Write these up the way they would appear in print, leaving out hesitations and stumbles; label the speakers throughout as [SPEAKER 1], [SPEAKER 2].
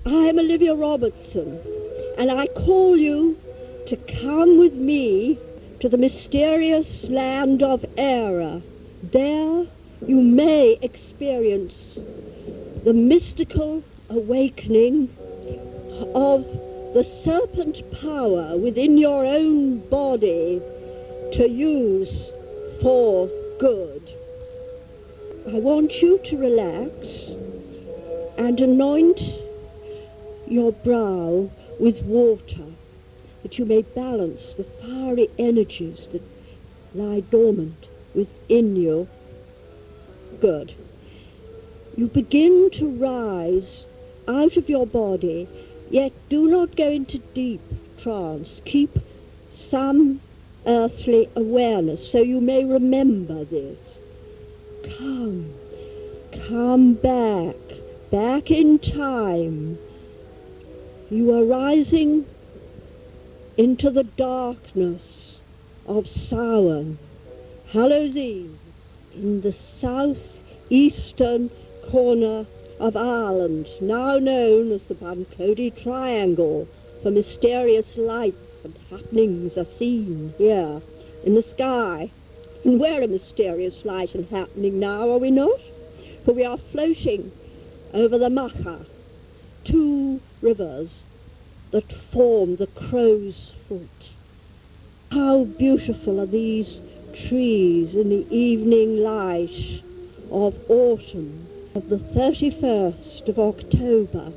[SPEAKER 1] I'm Olivia Robertson, and I call you to come with me to the mysterious land of Era. There you may experience the mystical awakening of the serpent power within your own body to use for good. I want you to relax and anoint your brow with water, that you may balance the fiery energies that lie dormant within you. Good. You begin to rise out of your body, yet do not go into deep trance. Keep some earthly awareness, so you may remember this. Come back in time. You are rising into the darkness of Samhain, Hallows Eve, in the southeastern corner of Ireland, now known as the Bunclody Triangle, for mysterious lights and happenings are seen here in the sky. And we're a mysterious light and happening now, are we not? For we are floating over the Macha, two rivers that form the Crow's Foot. How beautiful are these trees in the evening light of autumn. Of the 31st of October,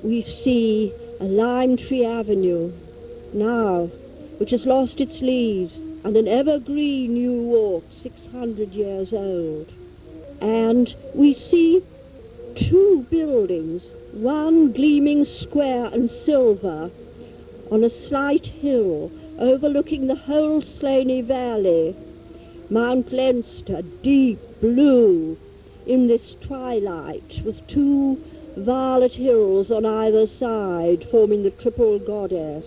[SPEAKER 1] we see a lime tree avenue now, which has lost its leaves, and an evergreen new walk 600 years old. And we see two buildings, one gleaming square and silver on a slight hill overlooking the whole Slaney Valley, Mount Leinster, deep blue in this twilight, with two violet hills on either side forming the triple goddess.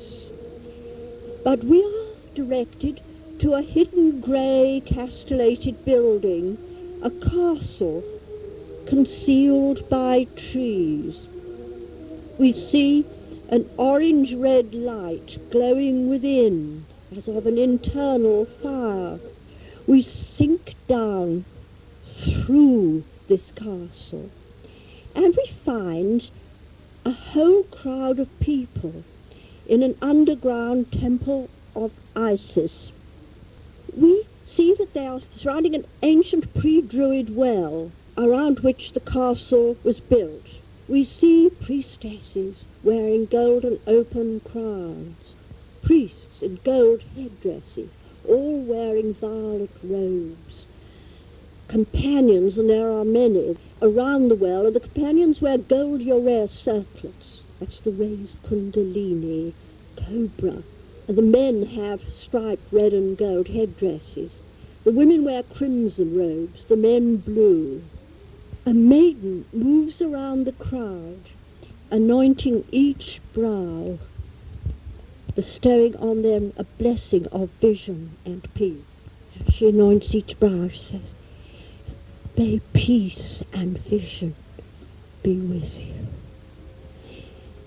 [SPEAKER 1] But we are directed to a hidden grey castellated building, a castle concealed by trees. We see an orange-red light glowing within as of an internal fire. We sink down through this castle, and we find a whole crowd of people in an underground temple of Isis. We see that they are surrounding an ancient pre-Druid well around which the castle was built. We see priestesses wearing golden open crowns, priests in gold headdresses, all wearing violet robes. Companions, and there are many, around the well, and the companions wear gold urare circlets. That's the raised Kundalini, cobra. And the men have striped red and gold headdresses. The women wear crimson robes, the men blue. A maiden moves around the crowd, anointing each brow, bestowing on them a blessing of vision and peace. She anoints each brow, she says, "May peace and vision be with you."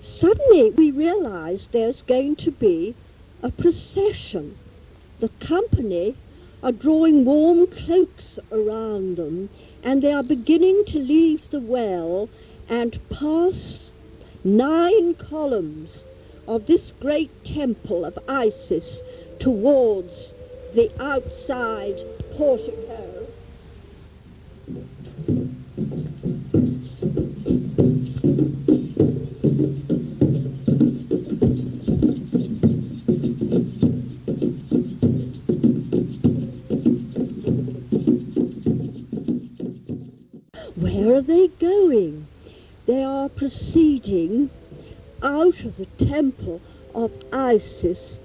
[SPEAKER 1] Suddenly we realize there's going to be a procession. The company are drawing warm cloaks around them, and they are beginning to leave the well and pass 9 columns of this great temple of Isis towards the outside portico. Where are they going? They are proceeding out of the temple of Isis.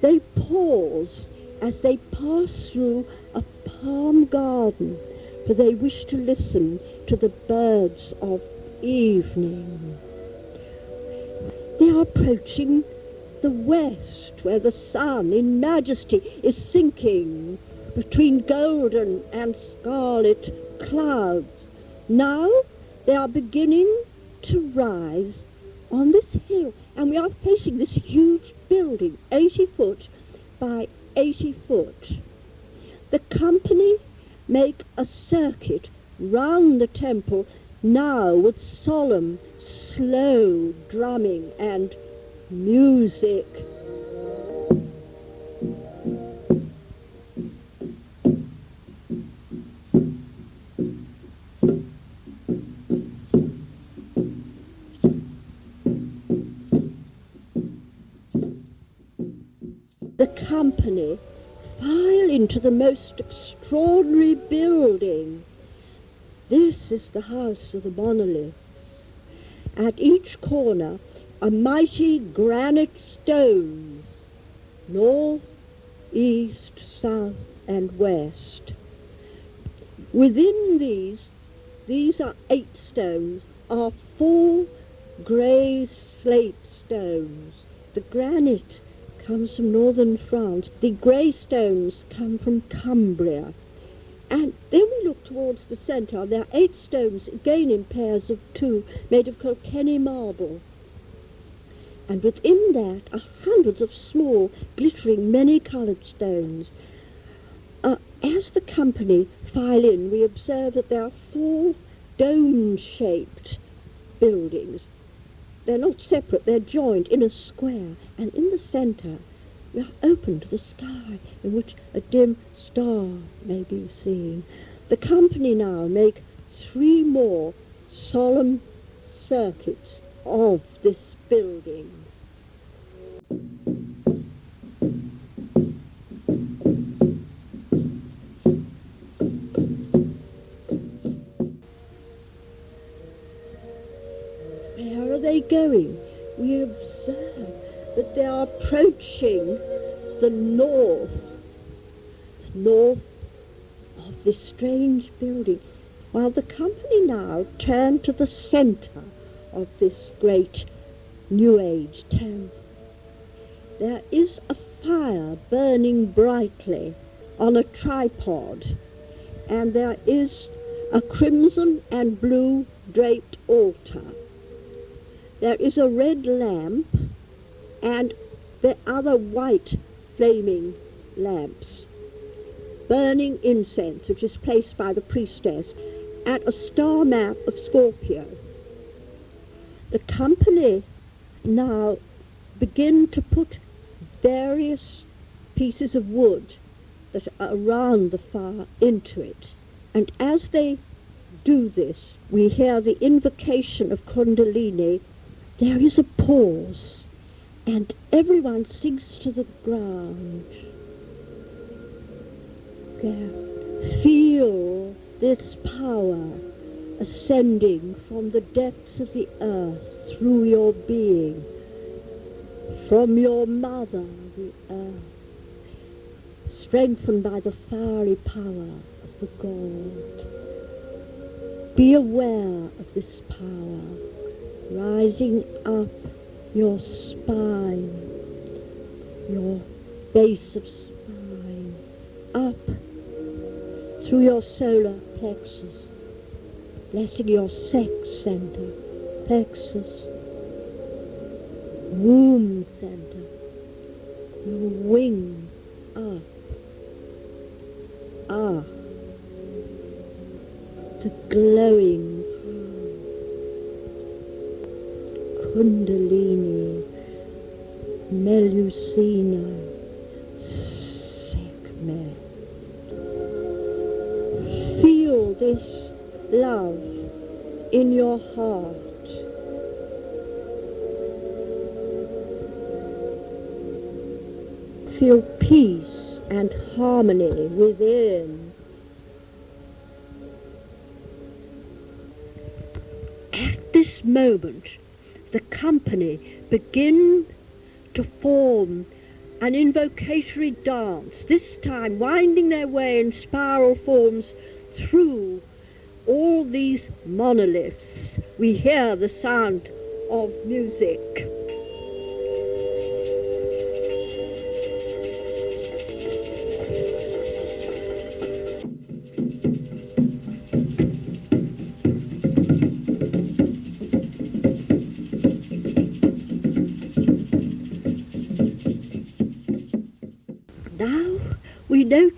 [SPEAKER 1] They pause as they pass through a palm garden, for they wish to listen to the birds of evening. They are approaching the west, where the sun in majesty is sinking between golden and scarlet clouds. Now they are beginning to rise on this hill, and we are facing this huge building, 80 foot by 80 foot. The company make a circuit round the temple now with solemn, slow drumming and music. The company file into the most extraordinary building. This is the house of the monoliths. At each corner are mighty granite stones, north, east, south, and west. Within these are 8 stones, are 4 grey slate stones. The granite comes from northern France. The grey stones come from Cumbria. And then we look towards the centre. There are 8 stones, again in pairs of 2, made of Kilkenny marble. And within that are hundreds of small, glittering, many-coloured stones. As the company file in, we observe that there are 4 dome-shaped buildings. They're not separate, they're joined in a square, and in the centre we are open to the sky, in which a dim star may be seen. The company now make 3 more solemn circuits of this building. Where are they going? We observe that they are approaching the north of this strange building, while the company now turn to the centre of this great New Age temple. There is a fire burning brightly on a tripod, and there is a crimson and blue draped altar. There is a red lamp and the other white flaming lamps, burning incense, which is placed by the priestess, at a star map of Scorpio. The company now begin to put various pieces of wood that are around the fire into it. And as they do this, we hear the invocation of Kundalini. There is a pause, and everyone sinks to the ground. Feel this power ascending from the depths of the earth through your being, from your mother, the earth, strengthened by the fiery power of the God. Be aware of this power rising up your spine, your base of spine, up through your solar plexus, blessing your sex center, plexus, womb center, your wings up, the glowing Kundalini, Melusina, Sekme. Feel this love in your heart. Feel peace and harmony within. At this moment, the company begin to form an invocatory dance, this time winding their way in spiral forms through all these monoliths. We hear the sound of music.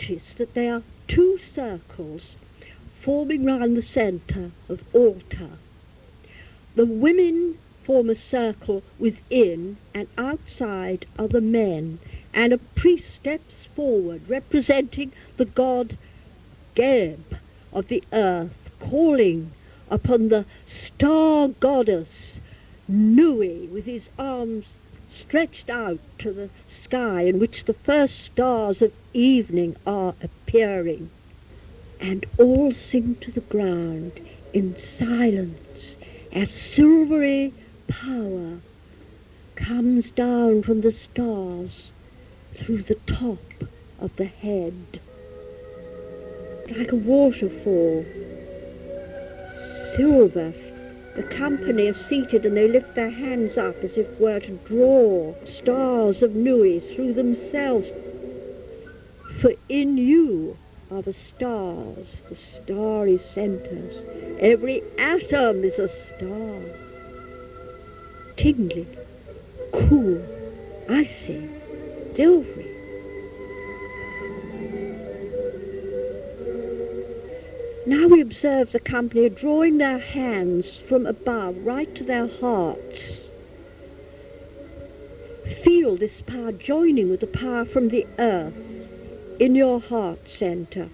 [SPEAKER 1] notice that there are two circles forming round the centre of altar. The women form a circle within, and outside are the men, and a priest steps forward representing the god Geb of the earth, calling upon the star goddess Nui, with his arms stretched out to the sky, in which the first stars of evening are appearing. And all sink to the ground in silence as silvery power comes down from the stars through the top of the head. Like a waterfall, silver. The company are seated and they lift their hands up as if were to draw stars of Nui through themselves. For in you are the stars, the starry centres. Every atom is a star. Tingling, cool, icy, silvery. Now we observe the company drawing their hands from above right to their hearts. Feel this power joining with the power from the earth in your heart centre.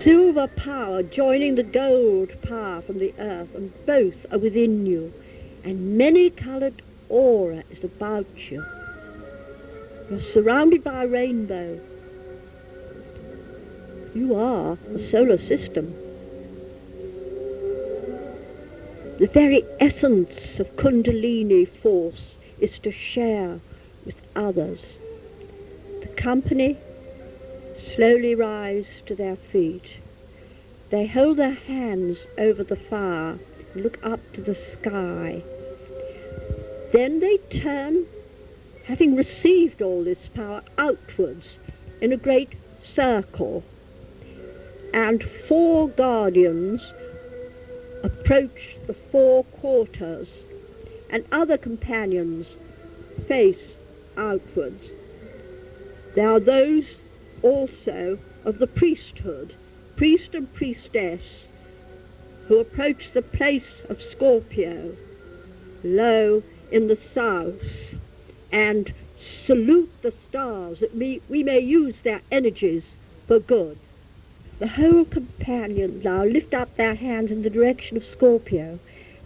[SPEAKER 1] Silver power joining the gold power from the earth, and both are within you, and many-coloured aura is about you. You're surrounded by a rainbow. You are a solar system. The very essence of Kundalini force is to share with others. The company slowly rise to their feet. They hold their hands over the fire and look up to the sky. Then they turn, having received all this power, outwards in a great circle, and 4 guardians approach the 4 quarters, and other companions face outwards. There are those also of the priesthood, priest and priestess, who approach the place of Scorpio, low in the south, and salute the stars that we may use their energies for good. The whole companion now lift up their hands in the direction of Scorpio,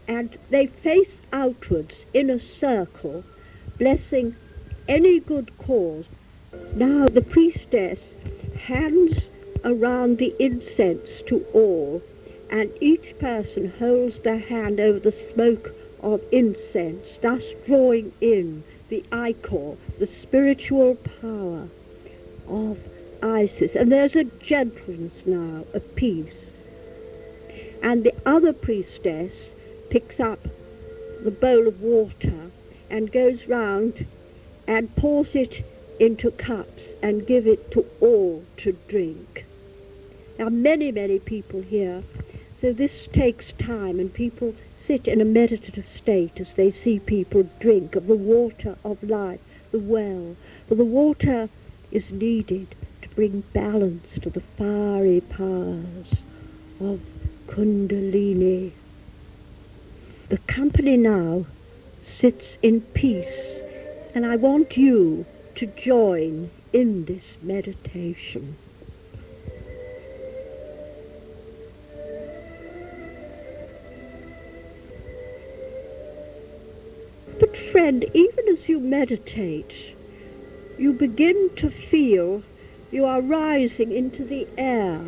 [SPEAKER 1] and they face outwards in a circle, blessing any good cause. Now the priestess hands around the incense to all, and each person holds their hand over the smoke of incense, thus drawing in the ichor, the spiritual power of Isis. And there's a gentleness now, a peace. And the other priestess picks up the bowl of water and goes round and pours it into cups and give it to all to drink. There are many, many people here, so this takes time, and people sit in a meditative state as they see people drink of the water of life, the well. For the water is needed to bring balance to the fiery powers of Kundalini. The company now sits in peace, and I want you to join in this meditation. But friend, even as you meditate, you begin to feel you are rising into the air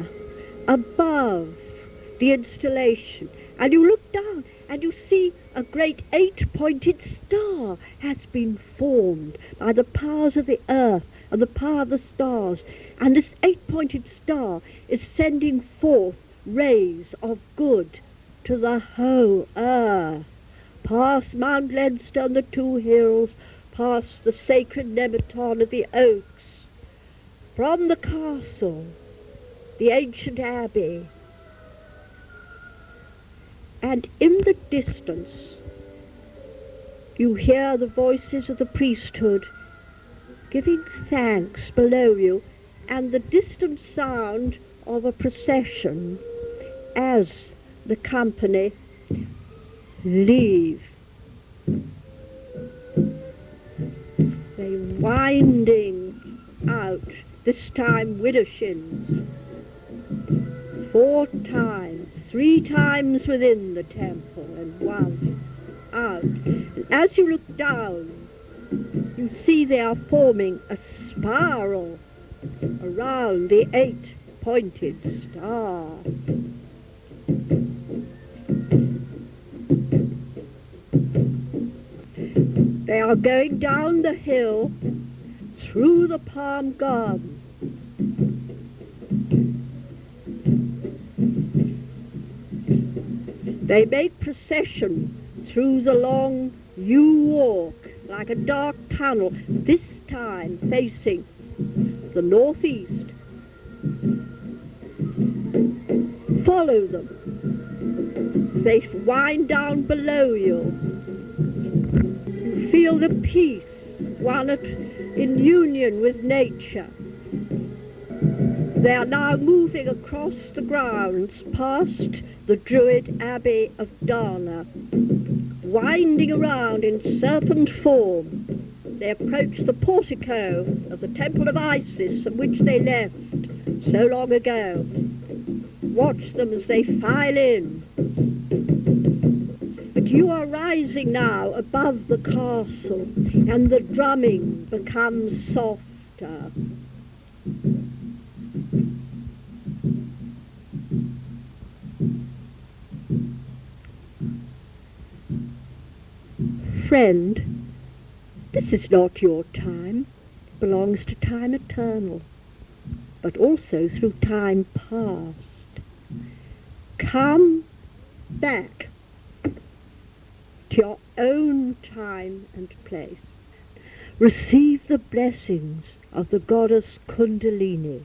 [SPEAKER 1] above the installation, and you look down and you see a great 8-pointed star has been formed by the powers of the earth and the power of the stars, and this 8-pointed star is sending forth rays of good to the whole earth, past Mount Leinster and the 2 hills, past the sacred Nemeton of the oaks, from the castle, the ancient abbey, and in the distance You hear the voices of the priesthood giving thanks below you, and the distant sound of a procession as the company leave. They winding out, this time widowshins, 4 times, 3 times within the temple and 1 out. And as you look down, you see they are forming a spiral around the 8-pointed star. They are going down the hill through the palm garden. They make procession through the long yew walk like a dark tunnel, this time facing the northeast. Follow them. They wind down below you. You feel the peace, one in union with nature. They are now moving across the grounds past the Druid Abbey of Dana, winding around in serpent form. They approach the portico of the Temple of Isis from which they left so long ago. Watch them as they file in. But you are rising now above the castle, and the drumming becomes softer. Friend, this is not your time. It belongs to time eternal, but also through time past. Come back to your own time and place. Receive the blessings of the Goddess Kundalini.